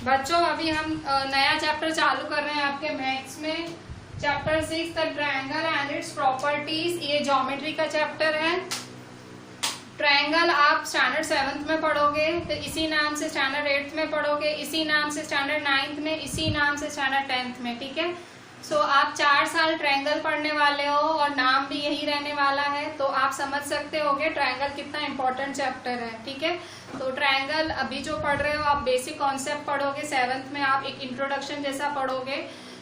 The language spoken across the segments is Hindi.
बच्चों अभी हम नया चैप्टर चालू कर रहे हैं आपके मैथ्स में, chapter 6 the triangle and its properties. ये ज्योमेट्री का चैप्टर है। ट्रायंगल आप स्टैंडर्ड 7th में पढ़ोगे, तो इसी नाम से स्टैंडर्ड 8th में पढ़ोगे, इसी नाम से स्टैंडर्ड 9th में, इसी नाम से स्टैंडर्ड 10th में। ठीक है, सो आप 4 साल ट्रायंगल पढ़ने वाले हो और नाम भी यही रहने वाला है, तो आप समझ सकते होगे ट्रायंगल कितना इंपॉर्टेंट चैप्टर है। ठीक है, तो ट्रायंगल अभी जो पढ़ रहे हो आप बेसिक कॉन्सेप्ट पढ़ोगे, 7th में आप एक इंट्रोडक्शन जैसा पढ़ोगे।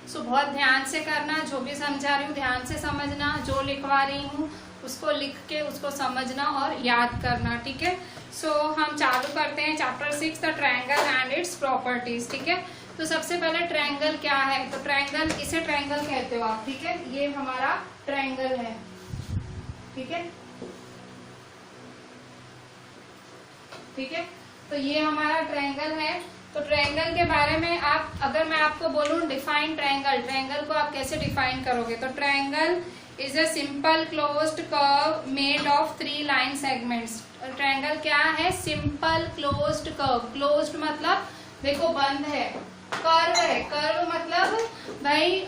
सो बहुत ध्यान से करना, जो भी समझा रही हूँ ध्यान से समझना, जो लिखवा रही हूँ उसको लिख के उसको समझना और याद करना। ठीक है, सो हम चालू करते हैं chapter 6 the triangle and its properties. ठीक है, तो सबसे पहले ट्रायंगल क्या है, तो ट्रायंगल, इसे ट्रायंगल कहते हो आप। ठीक है, ये हमारा ट्रायंगल है। ठीक है, ठीक है, तो ये हमारा ट्रायंगल है। तो ट्रायंगल के बारे में आप, अगर मैं आपको बोलूं डिफाइन ट्रायंगल, ट्रायंगल को आप कैसे डिफाइन करोगे, तो triangle is a simple closed curve made of 3 line segments. Triangle क्या है, सिंपल क्लोज्ड कर्व। क्लोज्ड मतलब देखो बंद है, कर्व है, कर्व मतलब भाई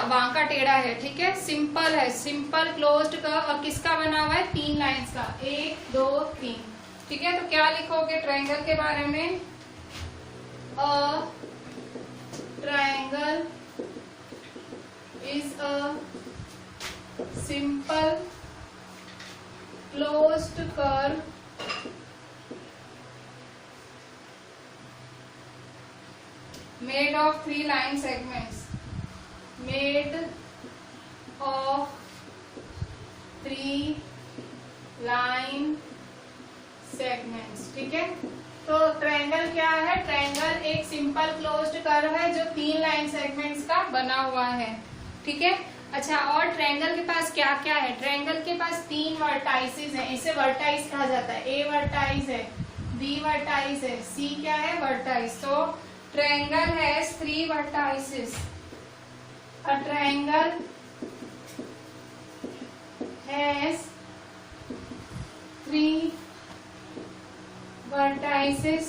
वांका टेढ़ा है। ठीक है, सिंपल है, सिंपल क्लोज्ड कर्व, और किसका बना हुआ है, 3 लाइंस का, 1 2 3। ठीक है, तो क्या लिखोगे ट्रायंगल के बारे में, a triangle is a simple closed curve made of 3 line segments, made of 3 line segments। ठीक है, तो ट्रायंगल क्या है, ट्रायंगल एक सिंपल क्लोज्ड कर्व है जो 3 लाइन सेगमेंट्स का बना हुआ है। ठीक है, अच्छा, और ट्रायंगल के पास क्या क्या है, ट्रायंगल के पास 3 वर्टाइसेस हैं, इसे वर्टाइस कहा जाता है। ए वर्टाइस है, बी वर्टाइस है, सी क्या है, वर्टाइस। तो triangle has 3 vertices. A triangle has 3 vertices,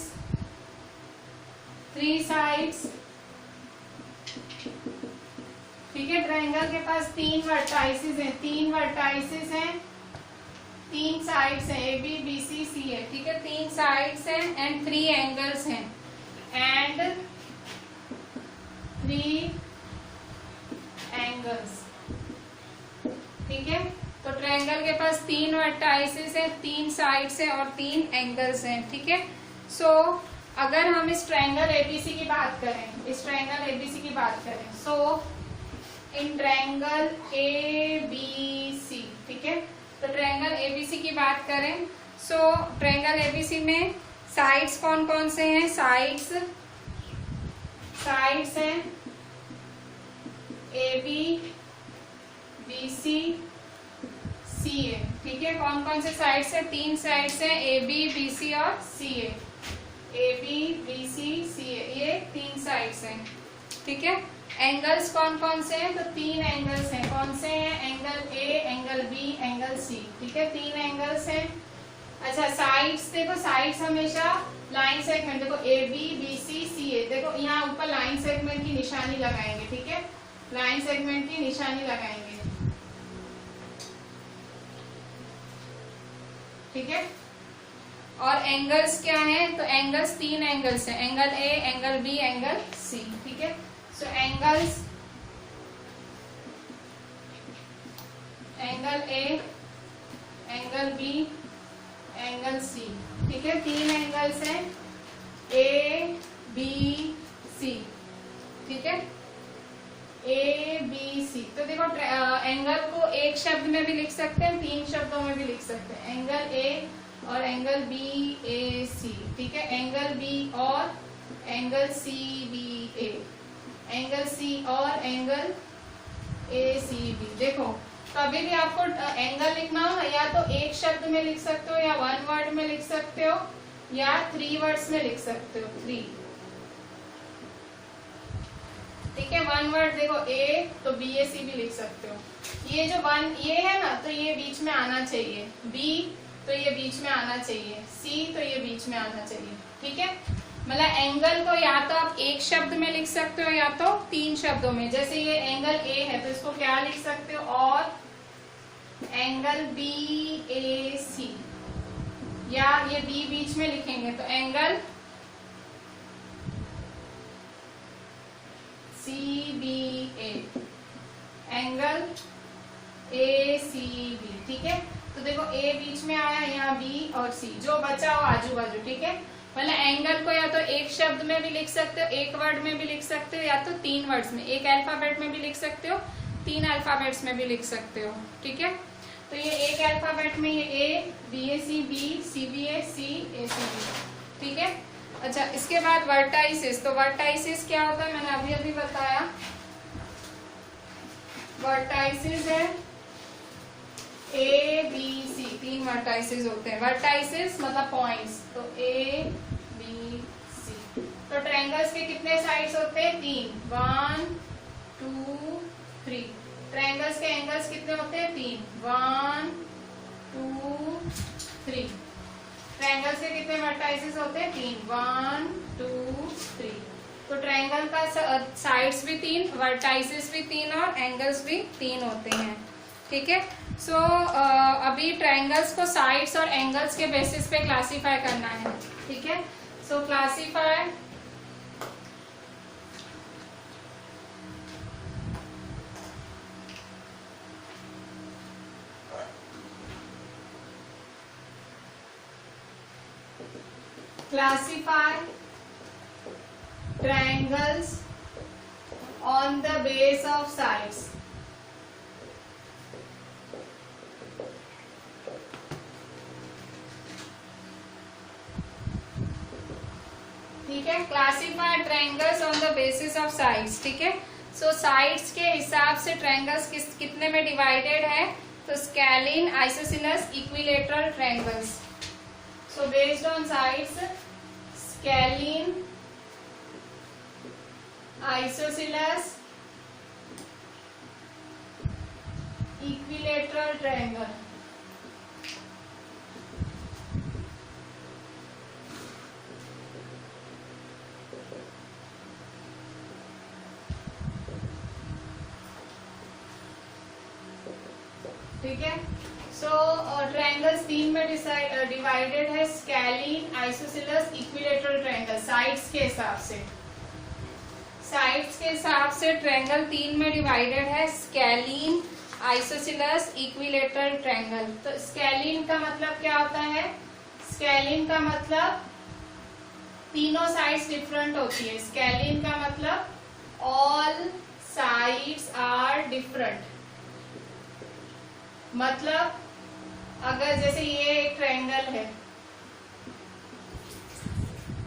3 sides। ठीक है, ट्रायंगल के पास 3 वर्टाइसेस हैं, 3 वर्टाइसेस हैं, 3 साइड्स हैं, ए बी बी सी सी है। ठीक है, 3 साइड्स हैं एंड 3 एंगल्स हैं and 3 angles। ठीक है, तो ट्रायंगल के पास 3 वर्टाइसेस है, 3 साइड्स है और 3 एंगल्स हैं। ठीक है, सो अगर हम इस ट्रायंगल एबीसी की बात करें, इस ट्रायंगल एबीसी की बात करें, सो इन ट्रायंगल एबीसी, ठीक है, तो ट्रायंगल एबीसी की बात करें, सो ट्रायंगल एबीसी में साइड्स कौन कौन से हैं, साइड्स हैं ए बी बी सी सी ए। ठीक है, कौन कौन से साइड्स हैं, 3 साइड्स हैं, ए बी बी सी और सी ए बी बी सी सी ए, ये 3 साइड्स हैं। ठीक है, एंगल्स कौन कौन से हैं, तो 3 एंगल्स हैं, कौन से हैं, angle A, angle B, angle C. ठीक है, 3 एंगल्स हैं। अच्छा, साइड्स देखो, साइड्स हमेशा लाइन सेगमेंट, देखो ए बी बी सी सी ए, देखो यहाँ ऊपर लाइन सेगमेंट की निशानी लगाएंगे। ठीक है, लाइन सेगमेंट की निशानी लगाएंगे। ठीक है, और एंगल्स क्या है, तो एंगल्स 3 एंगल्स हैं, angle A, angle B, angle C. ठीक है, so angles, angle A, angle B, angle C. ठीक है, 3 एंगल्स हैं, ए बी सी। ठीक है, ए बी सी। तो देखो एंगल को एक शब्द में भी लिख सकते हैं, 3 शब्दों में भी लिख सकते हैं, एंगल ए और एंगल बी ए सी। ठीक है, एंगल बी और angle C B A, angle C और एंगल ए सी बी। देखो कभी भी आपको एंगल लिखना हो, या तो एक शब्द में लिख सकते हो, या 1 वर्ड में लिख सकते हो, या 3 वर्ड्स में लिख सकते हो, 3। ठीक है, 1 वर्ड देखो ए, तो बी ए सी भी लिख सकते हो। ये जो 1 ये है ना, तो ये बीच में आना चाहिए, बी तो ये बीच में आना चाहिए, सी तो ये बीच में आना चाहिए। ठीक है, मतलब एंगल को या तो आप एक शब्द में लिख सकते हो या तो 3 शब्दों में। जैसे ये एंगल ए है तो इसको क्या लिख सकते हो, और एंगल बी ए सी, या ये बी बीच में लिखेंगे तो angle C B A, angle A C B. ठीक है, तो देखो ए बीच में आया, यहाँ बी और सी, जो बचा हो आजू बाजू। ठीक है, मतलब एंगल को या तो एक शब्द में भी लिख सकते हो, एक वर्ड में भी लिख सकते हो, या तो 3 वर्ड्स में, एक अल्फाबेट में भी लिख सकते हो, 3 अल्फाबेट्स में भी लिख सकते हो। ठीक है, तो ये एक अल्फाबेट में ये A B A C, B C B A, C A C B. ठीक है, अच्छा इसके बाद वर्टाइसिस। तो वर्टाइसिस क्या होता है, मैंने अभी अभी बताया। वर्टाइसिस है ए बी सी, 3 वर्टाइसिस होते हैं। वर्टाइसिस मतलब पॉइंट्स, तो ए बी सी। तो ट्रायंगल्स के कितने साइड्स होते हैं, 3, 1 2 3। ट्रायंगल्स के एंगल्स कितने होते हैं, 3, 1 2 3। ट्रायंगल्स के कितने वर्टाइसिस होते हैं, 3, 1 2 3। तो ट्रायंगल का साइड्स भी 3, वर्टाइसिस भी 3 और एंगल्स भी 3 होते हैं। ठीक है, सो अभी ट्रायंगल्स को साइड्स और एंगल्स के बेसिस पे क्लासीफाई करना है। ठीक है, so classify triangles on the base of sides। ठीक है, classify triangles on the basis of sides. ठीक है, सो साइड्स के हिसाब से ट्रायंगल्स कितने में डिवाइडेड है, तो scalene, isosceles, equilateral triangles. So based on sides, scalene, isosceles, equilateral triangle. ठीक है, सो ट्रायंगल्स 3 में डिवाइडेड है, scalene, isosceles, equilateral triangle. Sides के हिसाब से, साइड्स के हिसाब से ट्रायंगल 3 में डिवाइडेड है, स्केलिन, आइसोसेलेस, इक्विलेटरल ट्रायंगल। तो स्केलिन का मतलब क्या होता है, स्केलिन का मतलब तीनों साइड्स डिफरेंट होती है। स्केलिन का मतलब ऑल साइड्स आर डिफरेंट। मतलब अगर जैसे ये एक ट्रायंगल है,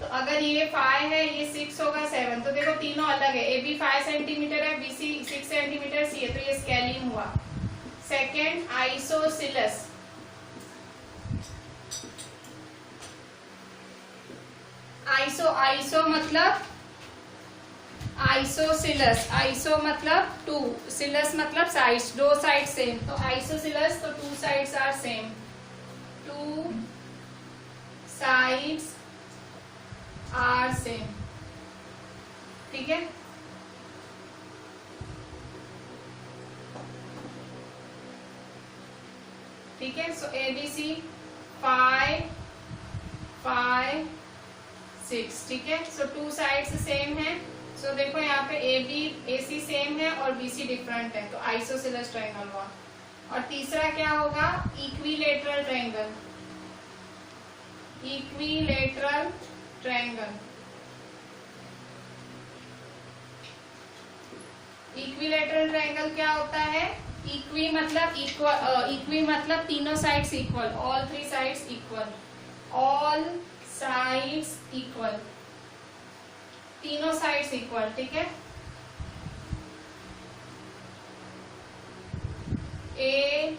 तो अगर ये 5 है, ये 6 होगा, 7, तो देखो तीनों अलग है। ए बी 5 सेंटीमीटर है, बी सी 6 सेंटीमीटर, सी है, तो ये स्केलिन हुआ। Second, isosceles. आइसो मतलब आइसोसेलेस, आइसो मतलब 2, सिलस मतलब साइड्स, 2 साइड सेम, तो आइसोसेलेस, तो 2 sides are same, 2 sides are same. ठीक है, ठीक है, सो ए बी सी 5 5 6। ठीक है, सो 2 साइड्स सेम है। सो देखो यहाँ पे ए बी ए सी सेम है और बी सी डिफरेंट है, तो आइसोसेलेस ट्रायंगल हुआ। और तीसरा क्या होगा, equilateral triangle. Equilateral triangle, equilateral triangle क्या होता है, इक्वी मतलब इक्वल, इक्वी मतलब तीनों sides equal, all 3 sides equal, all sides equal, तीनों साइड्स इक्वल। ठीक है, ए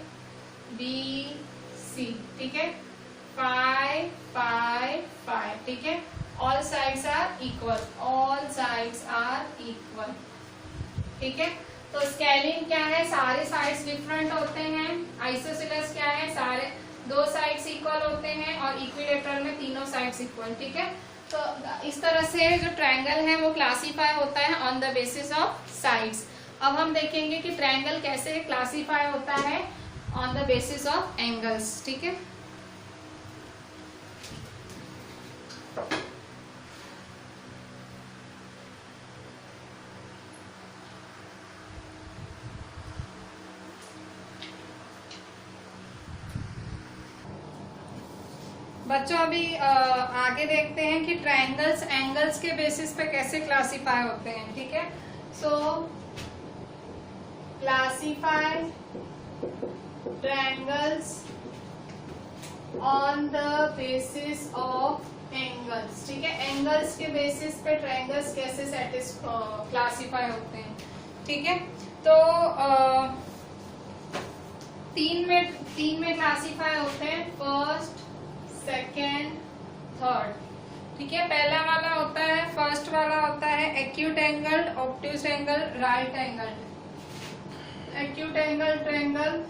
बी सी। ठीक है, 5 5 5। ठीक है, all sides are equal, all sides are equal. ठीक है, तो स्केलिन क्या है, सारे साइड्स डिफरेंट होते हैं। आइसोसेलेस क्या है, सारे 2 साइड्स इक्वल होते हैं। और इक्विलेटरल में तीनों साइड्स इक्वल। ठीक है, तो इस तरह से जो ट्रायंगल है वो क्लासीफाई होता है on the basis of sides. अब हम देखेंगे कि ट्रायंगल कैसे क्लासीफाई होता है on the basis of angles. ठीक है, बच्चों अभी आगे देखते हैं कि ट्रायंगल्स एंगल्स के बेसिस पे कैसे क्लासीफाई होते हैं। ठीक है, so classify triangles on the basis of angles. ठीक है, एंगल्स के बेसिस पे ट्रायंगल्स कैसे क्लासीफाई होते हैं। ठीक है, तो तीन में क्लासीफाई होते हैं, फर्स्ट, सेकेंड, थर्ड। ठीक है, पहला वाला होता है, फर्स्ट वाला होता है acute angle, obtuse angle, right angle. Acute angle triangle,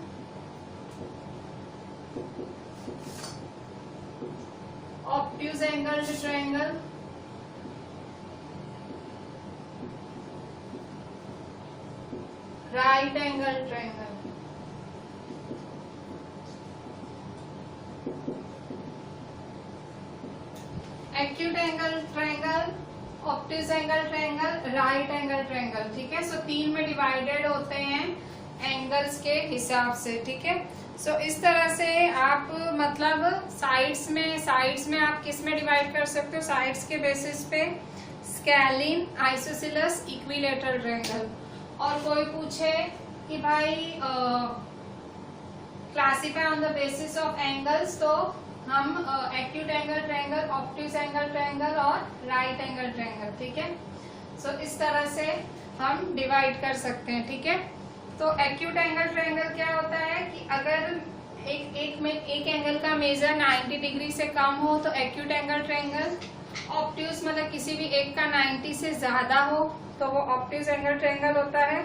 obtuse angle triangle, right angle triangle. Acute angle triangle, obtuse angle triangle, right angle triangle. ठीक है, सो तीन में डिवाइडेड होते हैं एंगल्स के हिसाब से। ठीक है, सो इस तरह से आप मतलब साइड्स में आप किस में डिवाइड कर सकते हो, साइड्स के बेसिस पे स्केलिन, आइसोसेलेस, इक्विलेटरल ट्रायंगल। और कोई पूछे कि भाई classify on the basis of angles, तो हम acute angle triangle, obtuse angle triangle और राइट एंगल ट्रायंगल। ठीक है, सो इस तरह से हम डिवाइड कर सकते हैं। ठीक है, तो एक्यूट एंगल ट्रायंगल क्या होता है कि अगर एक एंगल का मेजर 90 डिग्री से कम हो तो एक्यूट एंगल ट्रायंगल, ऑब्ट्यूज मतलब किसी भी एक का 90 से ज्यादा हो तो वो ऑब्ट्यूज एंगल ट्रायंगल होता है।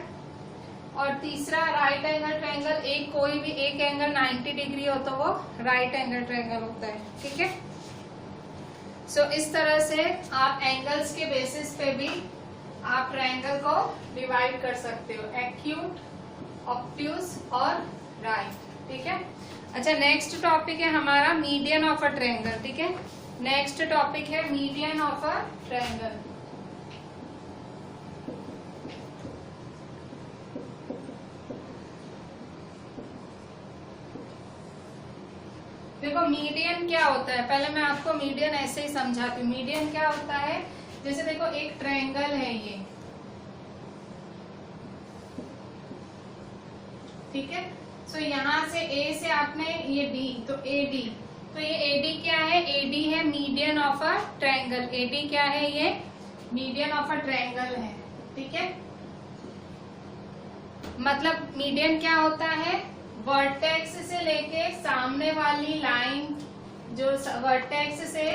और तीसरा राइट एंगल ट्रायंगल, कोई भी एक एंगल 90 डिग्री हो तो वो राइट एंगल ट्रायंगल होता है। ठीक है, सो इस तरह से आप एंगल्स के बेसिस पे भी आप ट्रायंगल को डिवाइड कर सकते हो, एक्यूट, ऑब्ट्यूज और राइट। ठीक है, अच्छा नेक्स्ट टॉपिक है हमारा मीडियन ऑफ अ ट्रायंगल। ठीक है, नेक्स्ट टॉपिक है मीडियन ऑफ अ ट्रायंगल। देखो मीडियन क्या होता है, पहले मैं आपको मीडियन ऐसे ही समझाती हूँ। मीडियन क्या होता है, जैसे देखो एक ट्रायंगल है ये, ठीक है, सो यहाँ से ए से आपने ये डी, तो एडी, तो ये एडी क्या है, एडी है median of a triangle. AD क्या है, ये मीडियन ऑफ अ ट्रायंगल है। ठीक है, मतलब मीडियन क्या होता है, वर्टेक्स से लेके सामने वाली लाइन, जो वर्टेक्स से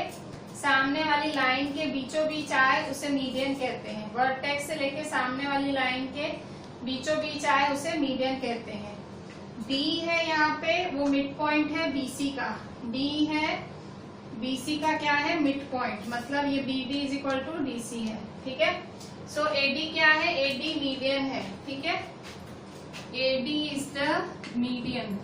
सामने वाली लाइन के बीचों बीच आए उसे मीडियन कहते हैं। वर्टेक्स से लेके सामने वाली लाइन के बीचों बीच आए उसे मीडियन कहते हैं। डी है यहाँ पे, वो मिड पॉइंट है बीसी का। डी है बीसी का क्या है, मिड पॉइंट, मतलब ये BD is equal to DC है। ठीक है, सो एडी क्या है, एडी मीडियन है। ठीक है, AD is the median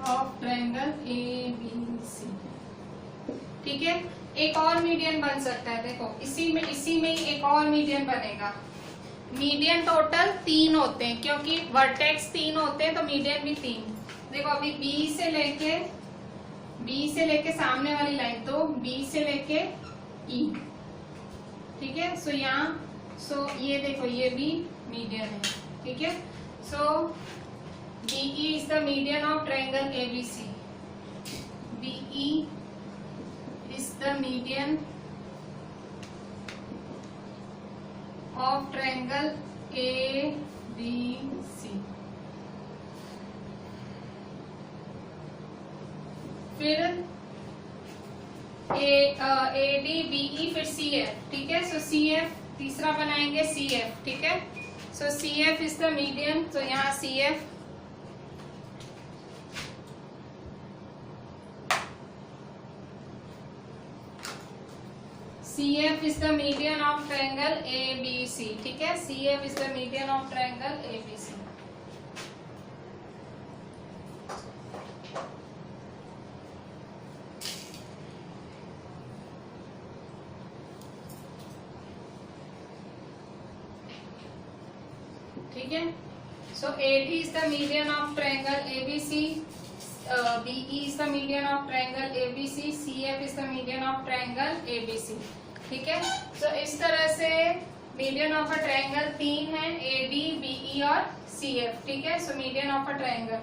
of triangle ABC. ठीक है, एक और मीडियन बन सकता है, देखो इसी में ही एक और मीडियन बनेगा। मीडियन टोटल 3 होते हैं, क्योंकि वर्टेक्स 3 होते हैं तो मीडियन भी 3। देखो अभी बी से लेके सामने वाली लाइन, तो बी से लेके ई। ठीक है, सो ये देखो ये भी मीडियन है। ठीक है, so be is the median of triangle ABC. Be is the median of triangle A B C. फिर एडी बीई, फिर सी एफ। ठीक है, सो सी एफ तीसरा बनाएंगे, सी एफ। ठीक है, so C F is the median, तो यहाँ C F CF is the median of triangle ABC, ठीक है, CF is the median of triangle ABC. ठीक है, so AD is the median of triangle ABC, BE is the median of triangle ABC, CF is the median of triangle ABC. ठीक है, so इस तरह से मीडियन ऑफ अ ट्रायंगल 3 है, AD, BE और CF. ठीक है, so median of a triangle.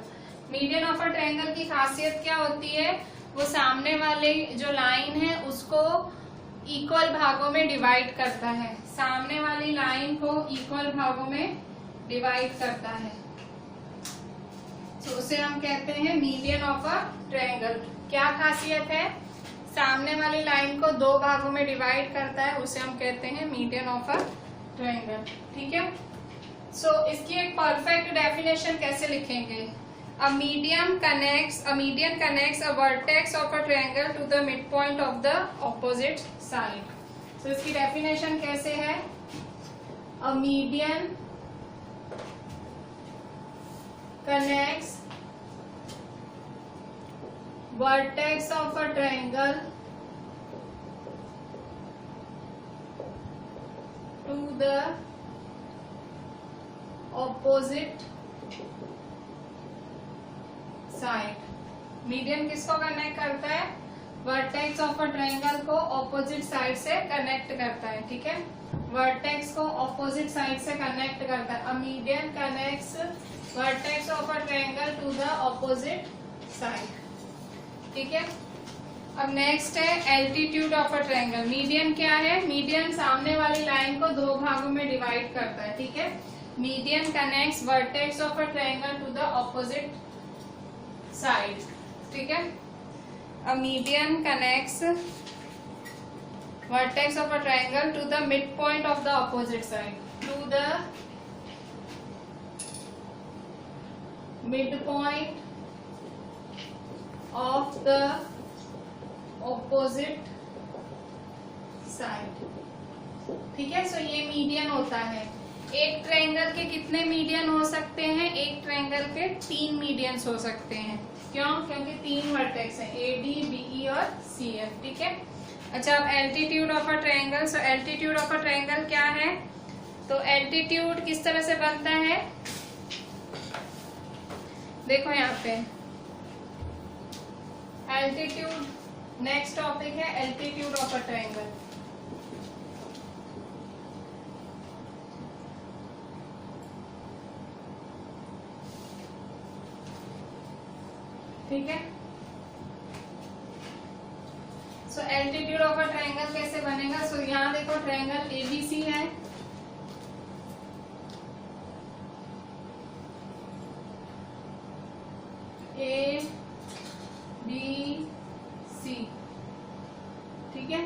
Median of a triangle की खासियत क्या होती है, वो सामने वाले जो लाइन है उसको इक्वल भागों में डिवाइड करता है, सामने वाली लाइन को इक्वल भागों में डिवाइड करता है, तो उसे हम कहते हैं मीडियन ऑफ अ ट्रायंगल. क्या खासियत है, सामने वाली लाइन को 2 भागों में डिवाइड करता है, उसे हम कहते हैं मीडियन ऑफ अ ट्रायंगल. ठीक है, सो इसकी एक परफेक्ट डेफिनेशन कैसे लिखेंगे. A median connects a vertex of a triangle to the mid point of the opposite side. So इसकी डेफिनेशन कैसे है, a median connects vertex of a triangle to the opposite side. Median किसको कनेक्ट करता है, वर्टेक्स ऑफ अ ट्रायंगल को ऑपोजिट साइड से कनेक्ट करता है. ठीक है, वर्टेक्स को ऑपोजिट साइड से कनेक्ट करता है. A median connects vertex of a triangle to the opposite side. ठीक है, अब नेक्स्ट है altitude of a triangle. Median क्या है, मीडियन सामने वाली लाइन को 2 भागों में डिवाइड करता है. ठीक है, median connects vertex of a triangle to the opposite side. ठीक है, a median connects vertex of a triangle to the mid point of the opposite side, to the midpoint of the opposite side. ठीक है, सो ये मीडियन होता है. एक ट्रायंगल के कितने मीडियन हो सकते हैं, एक ट्रायंगल के 3 मीडियंस हो सकते हैं. क्यों, क्योंकि 3 वर्टेक्स हैं, AD, BE और CF. ठीक है, अच्छा, अब altitude of a triangle. So altitude of a triangle क्या है, तो एल्टीट्यूड किस तरह से बनता है, देखो यहाँ पे एल्टीट्यूड. नेक्स्ट टॉपिक है एल्टीट्यूड ऑफ अ ट्रायंगल. ठीक है, सो एल्टीट्यूड ऑफ अ ट्रायंगल कैसे बनेगा. सो यहाँ देखो ट्रायंगल ABC है, ABC. ठीक है,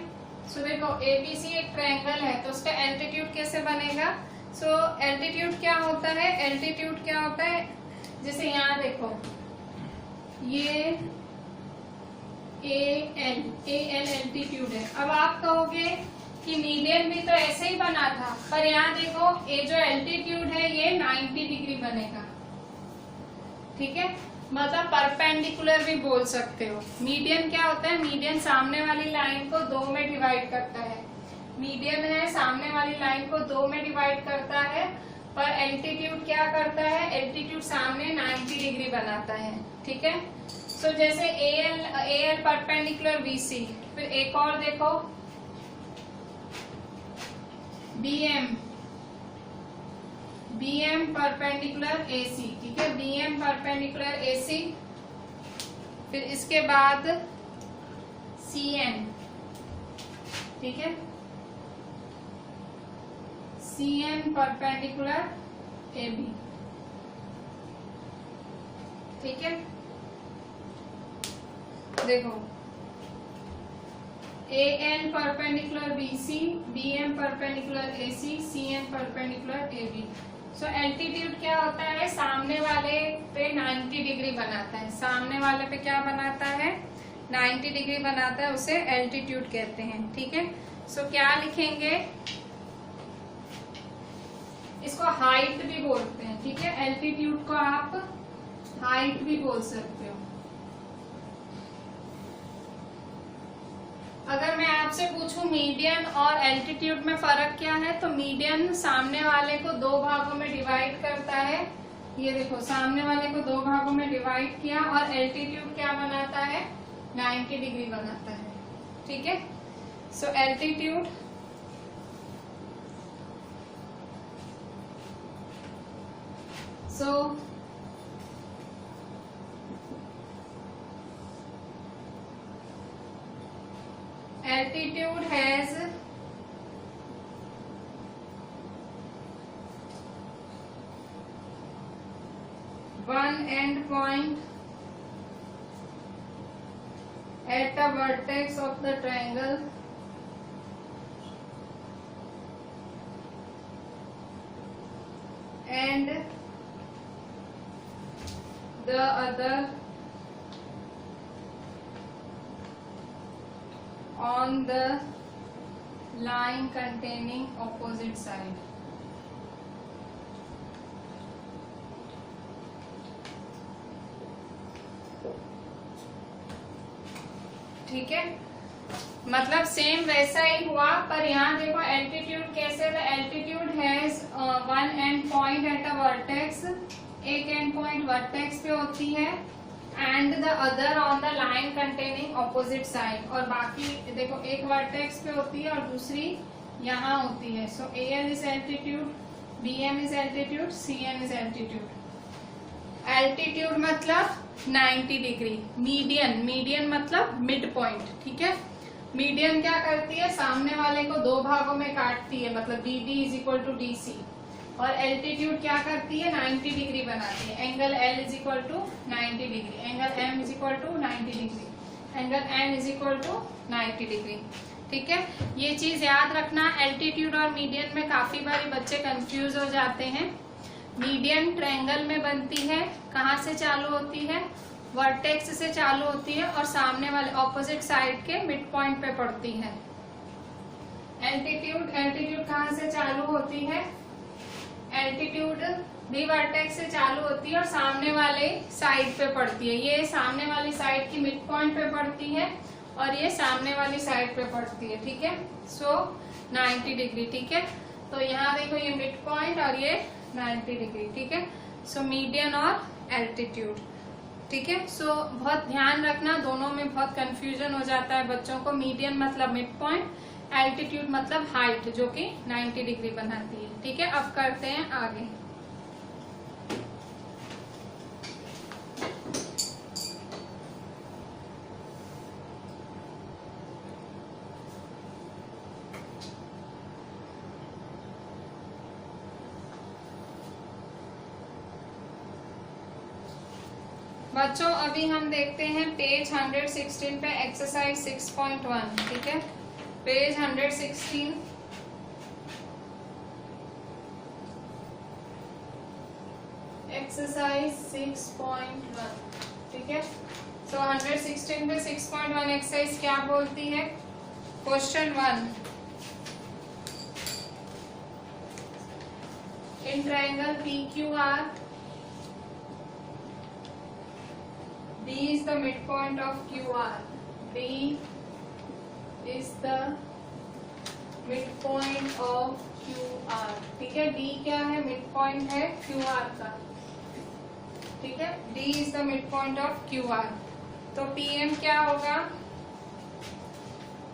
सो देखो ABC एक ट्रायंगल है, तो उसका एल्टीट्यूड कैसे बनेगा. सो एल्टीट्यूड क्या होता है, एल्टीट्यूड क्या होता है, जैसे यहाँ देखो ये AL एल्टीट्यूड है. अब आप कहोगे कि मीडियन भी तो ऐसे ही बना था, पर यहाँ देखो ये जो एल्टीट्यूड है ये 90 डिग्री बनेगा. ठीक है, मतलब परपेंडिकुलर भी बोल सकते हो. मीडियन क्या होता है, मीडियन सामने वाली लाइन को 2 में डिवाइड करता है. मीडियन है, सामने वाली लाइन को 2 में डिवाइड करता है, पर एल्टीट्यूड क्या करता है, एल्टीट्यूड सामने 90 डिग्री बनाता है. ठीक है, सो जैसे AL परपेंडिकुलर BC, फिर एक और देखो BM परपेंडिकुलर AC. ठीक है, BM परपेंडिकुलर AC, फिर इसके बाद CN. ठीक है, CN परपेंडिकुलर AB. ठीक है, देखो AL perpendicular BC, BM perpendicular AC, CN perpendicular AB. सो एल्टीट्यूड क्या होता है, सामने वाले पे 90 डिग्री बनाता है, सामने वाले पे क्या बनाता है, 90 डिग्री बनाता है, उसे एल्टीट्यूड कहते हैं. ठीक है, सो क्या लिखेंगे, इसको हाइट भी बोलते हैं, ठीक है। एल्टीट्यूड को आप हाइट भी बोल सकते हो। अगर मैं आपसे पूछूं मीडियन और एल्टीट्यूड में फर्क क्या है, तो मीडियन सामने वाले को दो भागों में डिवाइड करता है, ये देखो सामने वाले को दो भागों में डिवाइड किया, और एल्टीट्यूड क्या बनाता है, 90 डिग्री बनाता है, ठीक है। सो altitude altitude has one end point at the vertex of the triangle and the other on the line containing opposite side. ठीक है, मतलब सेम वैसा ही हुआ, पर यहाँ देखो एल्टीट्यूड कैसे, the altitude has one and point at a vertex, एक एंड पॉइंट वर्टेक्स पे होती है, and the other on the line containing opposite side, और बाकी देखो एक वर्टेक्स पे होती है और दूसरी यहाँ होती है। सो AL is altitude, BM is altitude, CM is altitude. Altitude मतलब 90 डिग्री, मीडियन मतलब मिड पॉइंट, ठीक है। मीडियन क्या करती है, सामने वाले को दो भागों में काटती है, मतलब BD is equal to DC, और एल्टीट्यूड क्या करती है, 90 डिग्री बनाती है। Angle L is equal to 90 degree, angle M is equal to 90 degree, angle N is equal to 90 degree, ठीक है। ये चीज याद रखना, एल्टीट्यूड और मीडियन में काफी बारी बच्चे कंफ्यूज हो जाते हैं। मीडियन ट्रायंगल में बनती है, कहाँ से चालू होती है, वर्टेक्स से चालू होती है और सामने वाले ऑपोजिट साइड के मिड पॉइंट पे पड़ती है। एल्टीट्यूड कहाँ से चालू होती है, एल्टीट्यूड भी वर्टेक्स से चालू होती है और सामने वाले साइड पे पड़ती है। ये सामने वाली साइड की मिड पॉइंट पे पड़ती है और ये सामने वाली साइड पे पड़ती है, ठीक है। सो 90 डिग्री, ठीक है। तो यहाँ देखो ये मिड पॉइंट और ये 90 डिग्री, ठीक है। सो मीडियन और एल्टीट्यूड, ठीक है। सो बहुत ध्यान रखना, दोनों में बहुत कंफ्यूजन हो जाता है बच्चों को। मीडियन मतलब मिड पॉइंट, एल्टीट्यूड मतलब हाइट जो कि 90 डिग्री बनाती है, ठीक है। अब करते हैं आगे। बच्चों अभी हम देखते हैं पेज 116 पे एक्सरसाइज 6.1, ठीक है। पेज 116 एक्सरसाइज 6.1, ठीक है। सो 116 पे 6.1 एक्सरसाइज क्या बोलती है, question 1, in triangle PQR D is the midpoint of QR. D is the midpoint of QR, ठीक है। D क्या है, midpoint है QR का, ठीक है। D is the midpoint of QR. तो PM क्या होगा,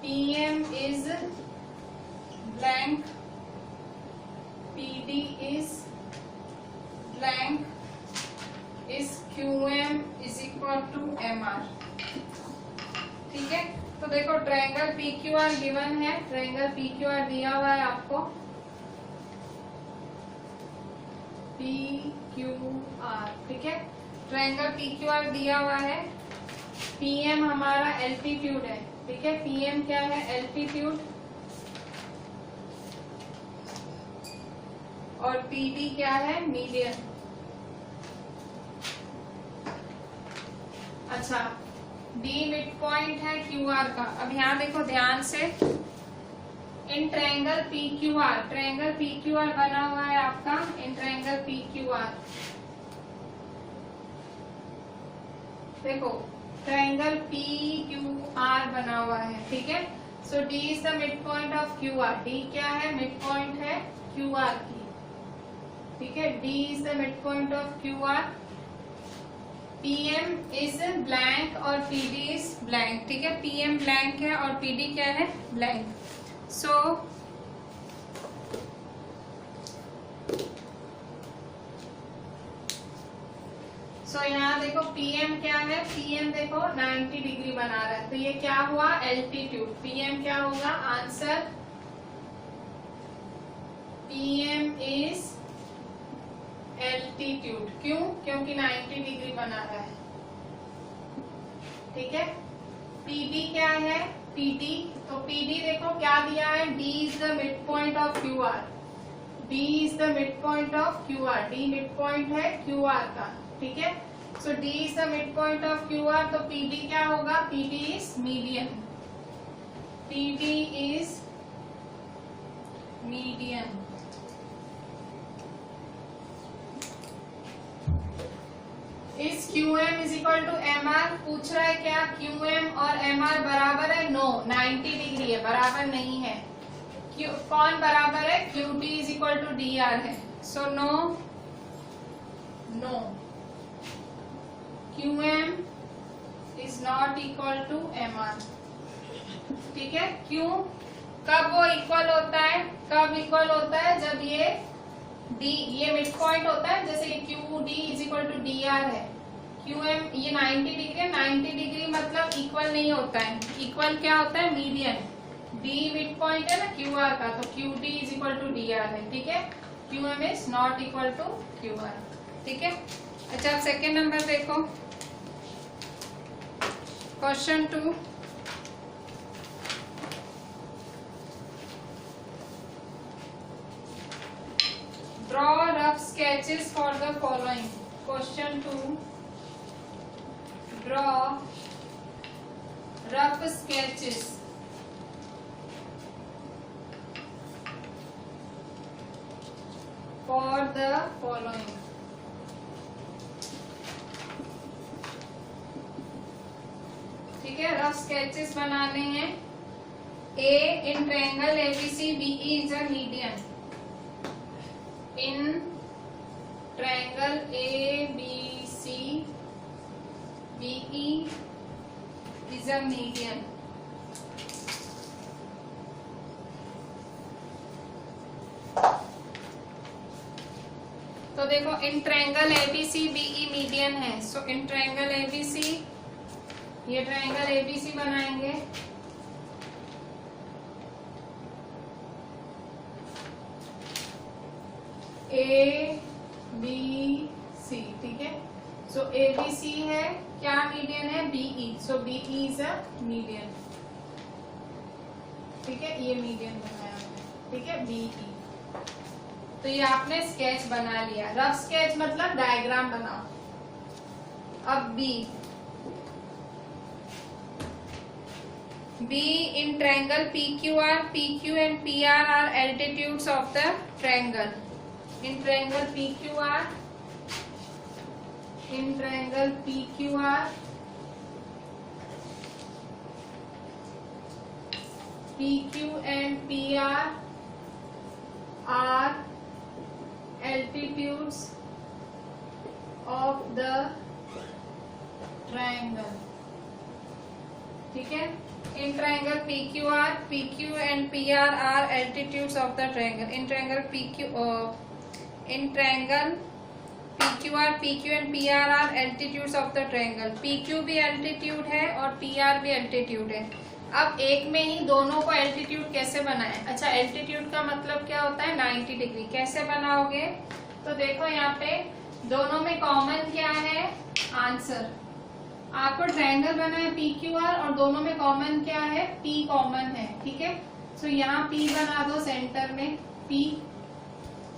PM is blank, PD is blank, is QM is equal to MR, ठीक है। तो देखो ट्रायंगल PQR गिवन है, ट्रायंगल PQR दिया हुआ है आपको, PQR, ठीक है। ट्रायंगल PQR दिया हुआ है, PM हमारा एल्टीट्यूड है, ठीक है। PM क्या है, एल्टीट्यूड, और PD क्या है, मीडियन। अच्छा, D मिड पॉइंट है QR का। अब यहाँ देखो ध्यान से, in triangle P Q R, triangle P Q R बना हुआ है आपका in triangle P Q R. देखो ट्रायंगल पी क्यू आर बना हुआ है, ठीक है। So D is the mid point of Q R, D क्या है, मिड पॉइंट है क्यू आर की, ठीक है। D is the mid point of Q are, PM is blank और पीडी इज ब्लैंक, ठीक है। पीएम ब्लैंक है और पीडी क्या है, ब्लैंक। सो यहाँ देखो पीएम क्या है, पीएम देखो 90 डिग्री बना रहा है, तो ये क्या हुआ, एल्टीट्यूड। पीएम क्या होगा, आंसर पीएम इज एल्टीट्यूड। क्यों, क्योंकि 90 डिग्री बना रहा है, ठीक है। पीडी क्या है, पीडी, तो पीडी देखो क्या दिया है, D is the mid point of Q R, D is the mid point of Q R, D mid point है क्यू आर का, ठीक है। So D is the mid point of Q R, तो पीडी क्या होगा, PD is median, PD is median. Is Q M is equal to M R, पूछ रहा है क्या क्यू एम और एम आर बराबर है, नो 90 डिग्री है, बराबर नहीं है। कौन बराबर है, Q T is equal to D R है, so no, no Q M is not equal to M R, ठीक है। क्यों, कब वो इक्वल होता है, कब इक्वल होता है, जब ये डी, ये मिड पॉइंट होता है, जैसे Q D is equal to D R है, क्यू एम ये 90 डिग्री है, 90 डिग्री मतलब इक्वल नहीं होता है, इक्वल क्या होता है, मीडियन। डी मिड पॉइंट है ना क्यू आर का, तो Q D is equal to D R है, ठीक है। Q M is not equal to Q R, ठीक है। अच्छा अब सेकेंड नंबर देखो, question 2, draw rough sketches for the following. Question 2, draw rough sketches for the following. ठीक है, रफ स्केचेस बनाने हैं। A in triangle ABC be is a मीडियन, इन triangle ABC BE is a median, तो देखो in triangle ABC BE median है, सो इन ट्रायंगल ABC, ये ट्रायंगल ABC बनाएंगे, ए बी सी, ठीक है। सो ए बी सी है, क्या मीडियन है, BE, so be is a median, ठीक है। ये मीडियन बनाया हमने, ठीक है, बीई। तो ये आपने स्केच बना लिया, रफ स्केच मतलब डायग्राम बनाओ। अब B, B in triangle P Q R, P Q and P R altitudes of the triangle. In triangle PQR, in triangle PQR, PQ and PR are altitudes of the triangle, ठीक है। In triangle PQR, PQ and PR are altitudes of the triangle. In triangle in triangle PQR, PQ and PR are altitudes of the triangle. PQ भी altitude है और PR भी altitude है। अब एक में ही दोनों को altitude कैसे बनाएं? अच्छा, altitude का मतलब क्या होता है, 90 डिग्री। कैसे बनाओगे, तो देखो यहाँ पे दोनों में कॉमन क्या है, आंसर। आपको ट्रायंगल बना है PQR और दोनों में कॉमन क्या है, P कॉमन है, ठीक है। सो यहाँ P बना दो सेंटर में, P,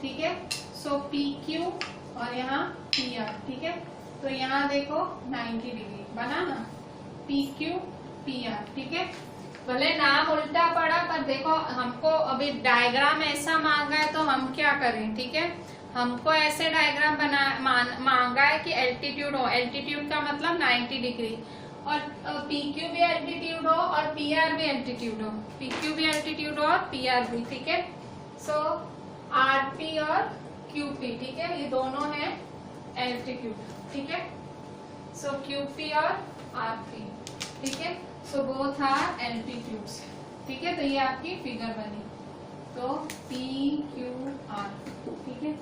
ठीक है। सो PQ और यहाँ PR, ठीक है। तो यहाँ देखो 90 डिग्री बना ना, PQ PR, ठीक है। भले नाम उल्टा पड़ा, पर देखो हमको अभी डायग्राम ऐसा मांगा है तो हम क्या करें, ठीक है। हमको ऐसे डायग्राम मांगा है कि एल्टीट्यूड हो, एल्टीट्यूड का मतलब 90 डिग्री, और PQ भी एल्टीट्यूड हो और PR भी एल्टीट्यूड हो, PQ भी एल्टीट्यूड हो और PR भी, ठीक है। सो RP और QP, ठीक है, ये दोनों है एल्टीट्यूड, ठीक है। सो QP और RP, ठीक है। सो बोथ आर एल्टीट्यूड्स, ठीक है। तो ये आपकी फिगर बनी, तो PQR, ठीक है।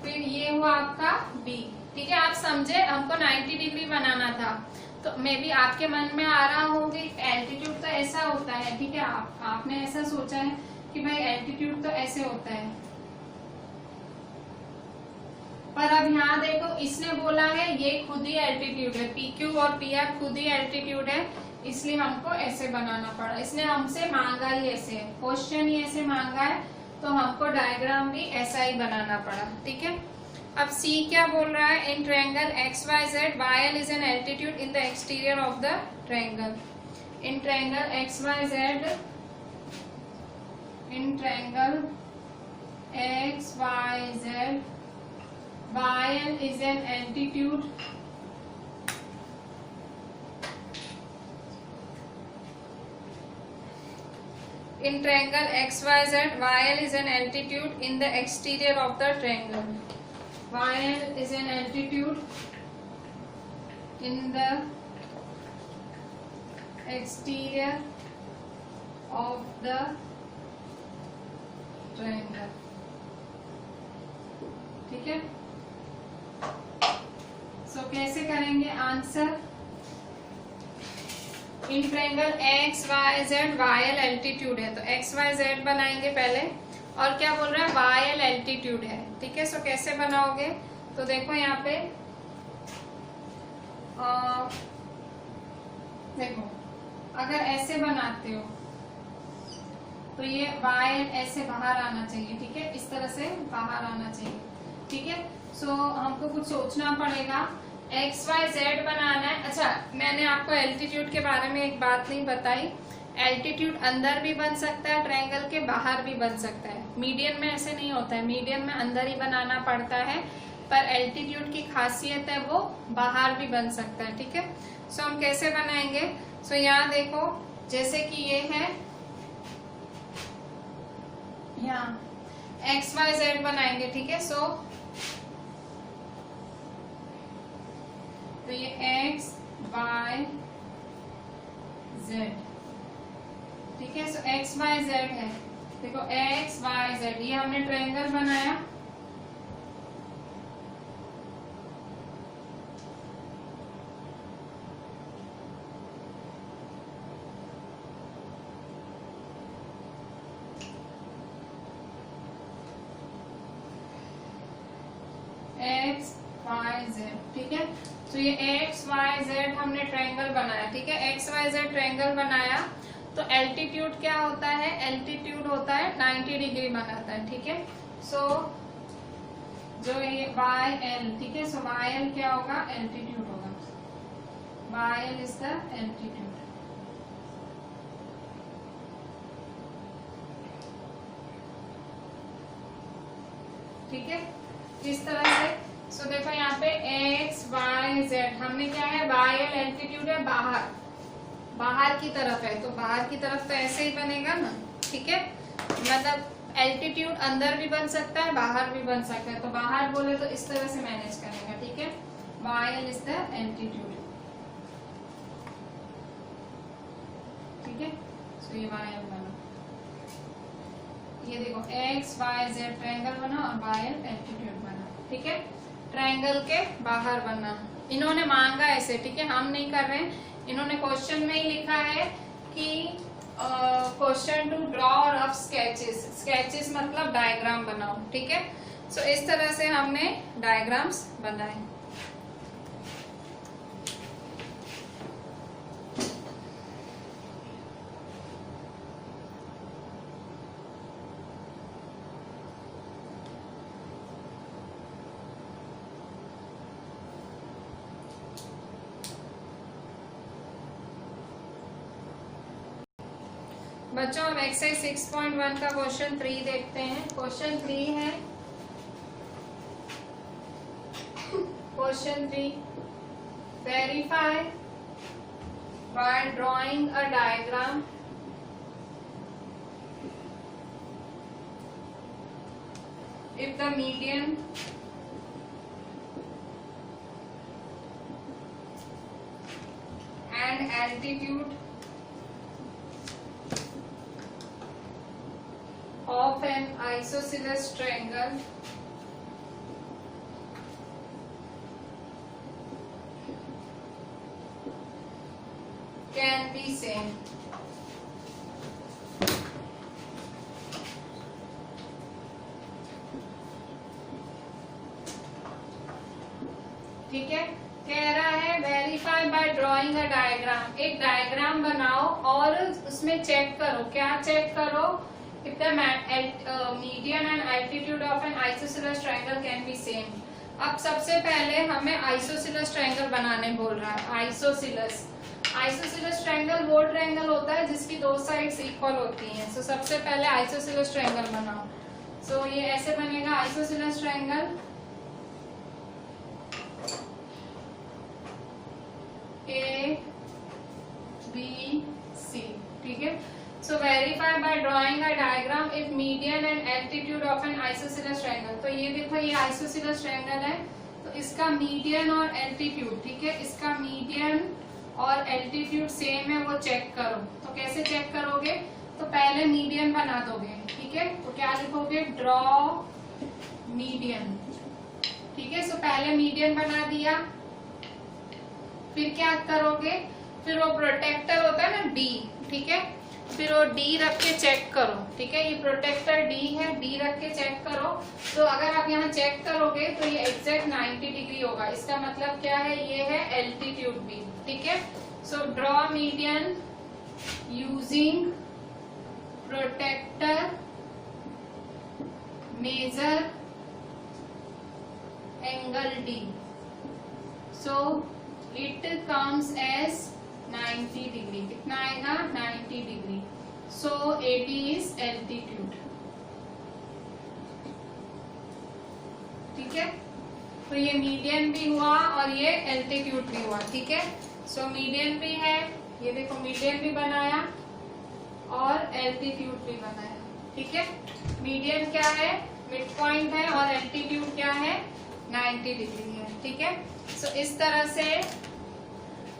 फिर ये हुआ आपका B, ठीक है। आप समझे, हमको 90 डिग्री बनाना था, तो मे बी आपके मन में आ रहा होगा एल्टीट्यूड तो ऐसा होता है, ठीक है। आपने ऐसा सोचा है कि भाई एल्टीट्यूड तो ऐसे होता है, पर अब यहाँ देखो इसने बोला है ये खुद ही एल्टीट्यूड है, PQ और PR खुद ही एल्टीट्यूड है, इसलिए हमको ऐसे बनाना पड़ा। इसने हमसे मांगा ही ऐसे है, क्वेश्चन ही ऐसे मांगा है, तो हमको डायग्राम भी ऐसा ही बनाना पड़ा, ठीक है। अब C क्या बोल रहा है, in triangle XYZ YL is an altitude in the exterior of the triangle. In triangle XYZ, in triangle XYZ YL is an altitude in triangle XYZ YL is an altitude in the exterior of the triangle. YL is an altitude in the exterior of the triangle, ठीक है। सो कैसे करेंगे answer, in triangle XYZ YL altitude है, तो XYZ बनाएंगे पहले, और क्या बोल रहा है YL एल्टीट्यूड है, ठीक है। सो कैसे बनाओगे, तो देखो यहाँ पे देखो अगर ऐसे बनाते हो तो ये YL ऐसे बाहर आना चाहिए, ठीक है, इस तरह से बाहर आना चाहिए, ठीक है। सो हमको कुछ सोचना पड़ेगा, XYZ बनाना है। अच्छा, मैंने आपको एल्टीट्यूड के बारे में एक बात नहीं बताई, एल्टीट्यूड अंदर भी बन सकता है ट्रायंगल के, बाहर भी बन सकता है। मीडियन में ऐसे नहीं होता है, मीडियन में अंदर ही बनाना पड़ता है, पर एल्टीट्यूड की खासियत है वो बाहर भी बन सकता है, ठीक है। सो हम कैसे बनाएंगे, सो यहाँ देखो जैसे कि ये है, यहाँ XYZ बनाएंगे, ठीक है। सो तो ये XYZ, ठीक है। सो XYZ है, देखो XYZ, ये हमने ट्रायंगल बनाया, XYZ, ठीक है। तो ये XYZ हमने ट्रायंगल बनाया, ठीक है। XYZ ट्रायंगल बनाया, तो एल्टीट्यूड क्या होता है, एल्टीट्यूड होता है 90 डिग्री बनाता है, ठीक है। सो जो ये YL, ठीक है, सो YL क्या होगा, एल्टीट्यूड होगा, YL इज द एल्टीट्यूड, ठीक है, इस तरह से। सो देखो यहाँ पे XYZ हमने क्या है, YL एल्टीट्यूड है बाहर, बाहर की तरफ है, तो बाहर की तरफ तो ऐसे ही बनेगा ना, ठीक है। मतलब एल्टीट्यूड अंदर भी बन सकता है, बाहर भी बन सकता है, तो बाहर बोले तो इस तरह से मैनेज करेंगे, ठीक है। YL इज द एल्टीट्यूड, ठीक है। सो ये YL बना, ये देखो XYZ ट्रायंगल बना और YL एल्टीट्यूड बना, ठीक है। ट्रायंगल के बाहर बनना इन्होंने मांगा ऐसे, ठीक है, हम नहीं कर रहे हैं, इन्होंने क्वेश्चन में ही लिखा है कि question two draw rough sketches, sketches मतलब डायग्राम बनाओ, ठीक है। सो इस तरह से हमने डायग्राम्स बनाए। बच्चों अब एक्सरसाइज 6.1 का क्वेश्चन 3 देखते हैं। क्वेश्चन 3 है, question 3, verify by drawing a diagram if the median and altitude of an isosceles triangle can be same. ठीक है, कह रहा है verify by drawing a diagram, एक डायग्राम बनाओ और उसमें चेक करो, क्या चेक करो, if the median and altitude of an isosceles triangle can be same. अब सबसे पहले हमें आइसोसेलेस ट्रायंगल बनाने बोल रहा है। आइसोसेलेस ट्रायंगल वो ट्रायंगल होता है जिसकी दो साइड्स इक्वल होती हैं। सो सबसे पहले आइसोसेलेस ट्रायंगल बनाओ। सो ये ऐसे बनेगा isosceles triangle, A B C, ठीक है। So verify by drawing a diagram if median and altitude of an isosceles triangle. तो ये देखो, ये आइसोसेलेस ट्रायंगल है, तो इसका मीडियन और एल्टीट्यूड, ठीक है, इसका मीडियन और एल्टीट्यूड सेम है, वो चेक करो। तो कैसे चेक करोगे, तो पहले मीडियन बना दोगे, ठीक है। तो क्या लिखोगे, ड्रॉ मीडियन, ठीक है। सो पहले मीडियन बना दिया, फिर क्या करोगे, फिर वो प्रोटेक्टर होता है ना D, ठीक है, फिर वो D रख के चेक करो, ठीक है। ये प्रोटेक्टर D है, D रख के चेक करो। तो अगर आप यहाँ चेक करोगे तो ये एग्जैक्ट 90 डिग्री होगा। इसका मतलब क्या है, ये है एल्टीट्यूड B, ठीक है। So draw median using protractor, measure angle D, so it comes as 90 degree. कितना आएगा, 90 degree. So AD is altitude, ठीक है। तो ये मीडियन भी हुआ और ये एल्टीट्यूड भी हुआ, ठीक है। सो मीडियन भी है, ये देखो मीडियन भी बनाया और एल्टीट्यूड भी बनाया, ठीक है। मीडियन क्या है, मिड पॉइंट है, और एल्टीट्यूड क्या है, 90 डिग्री है, ठीक है। सो इस तरह से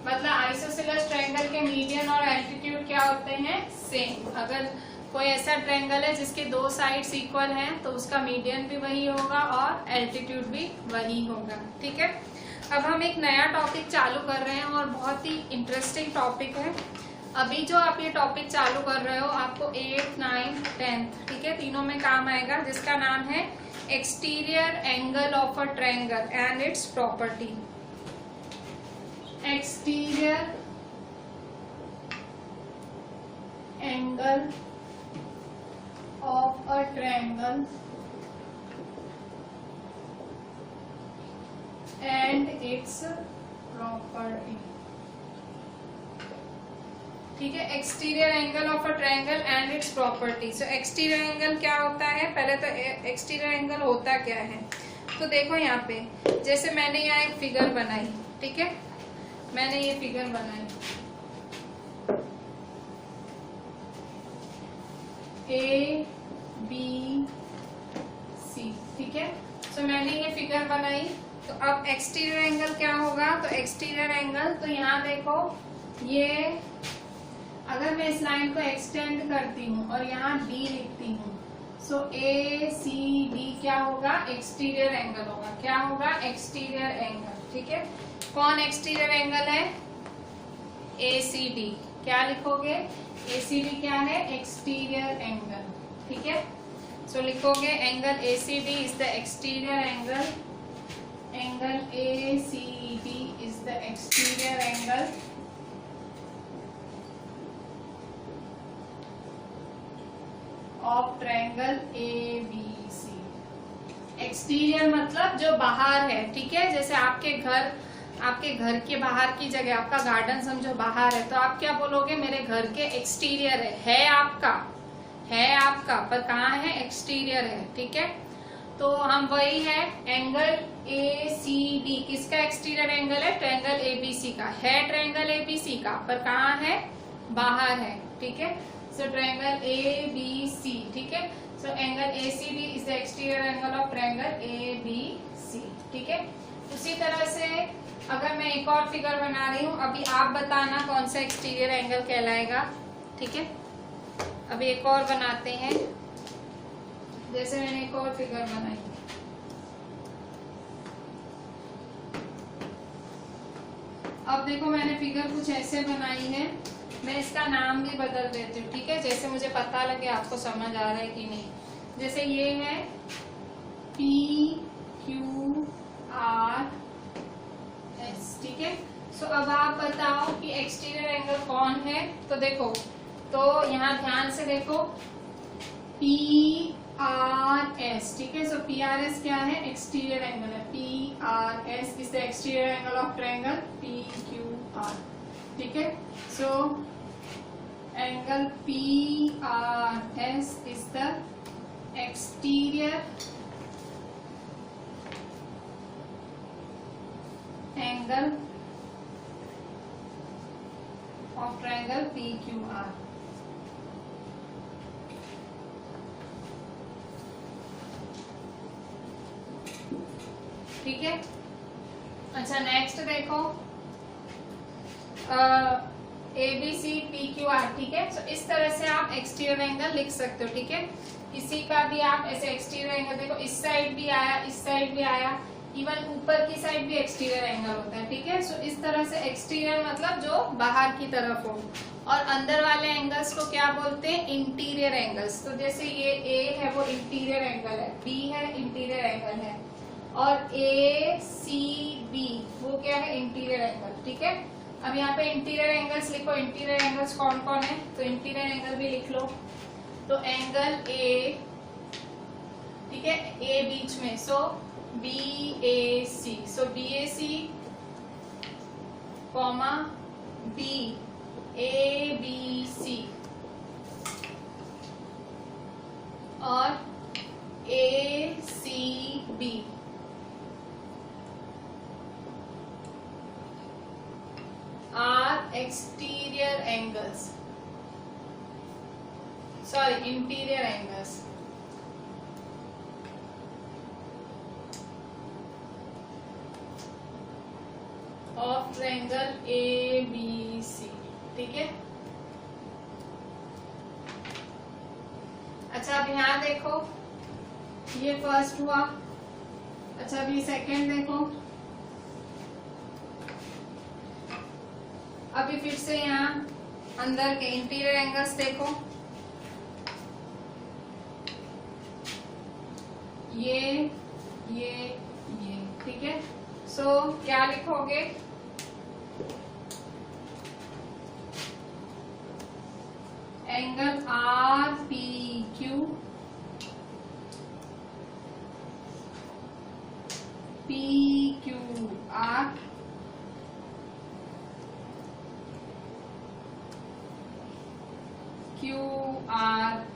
मतलब आइसोसेलेस ट्रायंगल के मीडियन और एल्टीट्यूड क्या होते हैं, सेम। अगर कोई ऐसा ट्रायंगल है जिसके दो साइड्स इक्वल हैं तो उसका मीडियन भी वही होगा और एल्टीट्यूड भी वही होगा, ठीक है। अब हम एक नया टॉपिक चालू कर रहे हैं और बहुत ही इंटरेस्टिंग टॉपिक है। अभी जो आप ये टॉपिक चालू कर रहे हो आपको 8th, 9th, 10th, ठीक है, तीनों में काम आएगा, जिसका नाम है exterior angle of a triangle and it's property. Exterior angle of a triangle and it's property, ठीक है। Exterior angle of a triangle and it's property. So exterior angle क्या होता है, पहले तो एक्सटीरियर एंगल होता क्या है। तो देखो यहाँ पे, जैसे मैंने यहाँ एक फिगर बनाई, ठीक है, मैंने ये फिगर बनाई, A B C, ठीक है। सो मैंने ये फिगर बनाई, तो अब एक्सटीरियर एंगल क्या होगा, तो एक्सटीरियर एंगल, तो यहाँ देखो, ये अगर मैं इस लाइन को एक्सटेंड करती हूँ और यहाँ D लिखती हूँ, सो ACD क्या होगा, एक्सटीरियर एंगल होगा। क्या होगा, एक्सटीरियर एंगल, ठीक है। कौन एक्सटीरियर एंगल है, ACD। क्या लिखोगे, ACD क्या है, एक्सटीरियर एंगल, ठीक है। सो लिखोगे angle ACD is the exterior angle, angle ACD is the exterior angle of triangle ABC। Exterior मतलब जो बाहर है, ठीक है। जैसे आपके घर आपके घर के बाहर की जगह, आपका गार्डन समझो बाहर है, तो आप क्या बोलोगे, मेरे घर के एक्सटीरियर है आपका, पर कहाँ है, एक्सटीरियर है, ठीक है। तो हम वही है एंगल ACD, किसका एक्सटीरियर एंगल है, ट्रायंगल ABC का है, ट्रायंगल ABC का, पर कहाँ है, बाहर है, ठीक है। सो ट्रायंगल ABC, ठीक है। So angle ACD is the exterior angle of triangle ABC, ठीक है। उसी तरह से अगर मैं एक और फिगर बना रही हूँ, अभी आप बताना कौन सा एक्सटीरियर एंगल कहलाएगा, ठीक है। अभी एक और बनाते हैं, जैसे मैंने एक और फिगर बनाई, अब देखो मैंने फिगर कुछ ऐसे बनाई है, मैं इसका नाम भी बदल देती हूँ, ठीक है, जैसे मुझे पता लगे आपको समझ आ रहा है कि नहीं। जैसे ये है PQRS, ठीक है। सो अब आप बताओ कि एक्सटीरियर एंगल कौन है, तो देखो, तो यहाँ ध्यान से देखो, PRS, ठीक है। सो PRS क्या है, एक्सटीरियर एंगल है, PRS is the exterior angle of triangle PQR, ठीक है। So angle PRS is the exterior angle of triangle PQR, ठीक है। अच्छा नेक्स्ट देखो, ABC PQR, ठीक है। तो इस तरह से आप एक्सटीरियर एंगल लिख सकते हो, ठीक है। इसी का भी आप ऐसे एक्सटीरियर एंगल देखो, इस साइड भी आया, इस साइड भी आया, इवन ऊपर की साइड भी एक्सटीरियर एंगल होता है, ठीक है। सो इस तरह से एक्सटीरियर मतलब जो बाहर की तरफ हो, और अंदर वाले एंगल्स को क्या बोलते हैं, इंटीरियर एंगल्स। तो जैसे ये A है वो इंटीरियर एंगल है, B है इंटीरियर एंगल है, और ACB वो क्या है, इंटीरियर एंगल, ठीक है। अब यहाँ पे इंटीरियर एंगल्स लिखो, इंटीरियर एंगल्स कौन कौन है, तो इंटीरियर एंगल भी लिख लो। तो एंगल A, ठीक है, A बीच में, सो BAC, सो BAC कॉमा B ABC और ACB are exterior angles, sorry, interior angles of triangle ABC, ठीक है। अच्छा अब यहाँ देखो, ये फर्स्ट हुआ। अच्छा अब ये सेकेंड देखो, अभी फिर से यहाँ अंदर के इंटीरियर एंगल्स देखो, ये, ठीक है। सो क्या लिखोगे, एंगल RPQ PQR QRP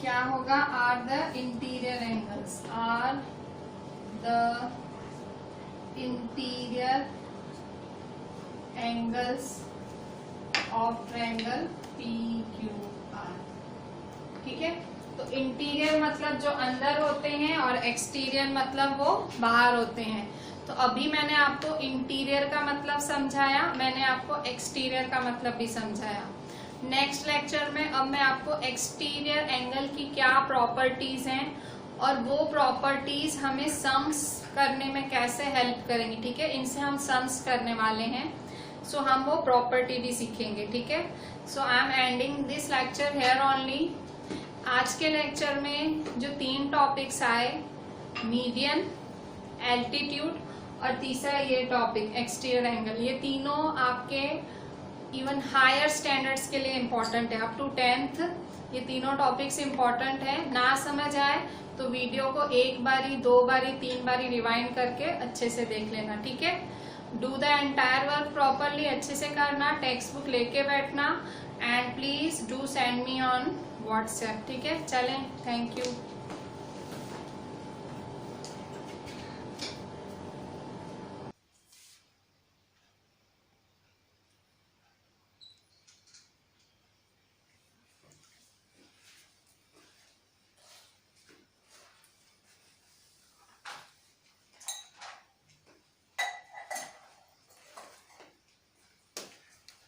क्या होगा, are the interior angles, are the interior angles of triangle PQR, ठीक है। तो इंटीरियर मतलब जो अंदर होते हैं और एक्सटीरियर मतलब वो बाहर होते हैं। तो अभी मैंने आपको इंटीरियर का मतलब समझाया, मैंने आपको एक्सटीरियर का मतलब भी समझाया। नेक्स्ट लेक्चर में अब मैं आपको एक्सटीरियर एंगल की क्या प्रॉपर्टीज हैं और वो प्रॉपर्टीज हमें सम्स करने में कैसे हेल्प करेंगी, ठीक है। इनसे हम सम्स करने वाले हैं, सो हम वो प्रॉपर्टी भी सीखेंगे, ठीक है। So I am ending this lecture here only. आज के लेक्चर में जो 3 टॉपिक्स आए, मीडियन, एल्टीट्यूड और तीसरा ये टॉपिक एक्सटीरियर एंगल, ये तीनों आपके इवन हायर स्टैंडर्ड्स के लिए इम्पोर्टेंट है, अप टू 10th ये तीनों टॉपिक्स इम्पोर्टेंट है। ना समझ आए तो वीडियो को 1 बारी 2 बारी 3 बारी रिवाइंड करके अच्छे से देख लेना, ठीक है। Do the entire work properly, अच्छे से करना, टेक्स्ट बुक लेके बैठना and please do send me on WhatsApp, ठीक है। चलें, थैंक यू।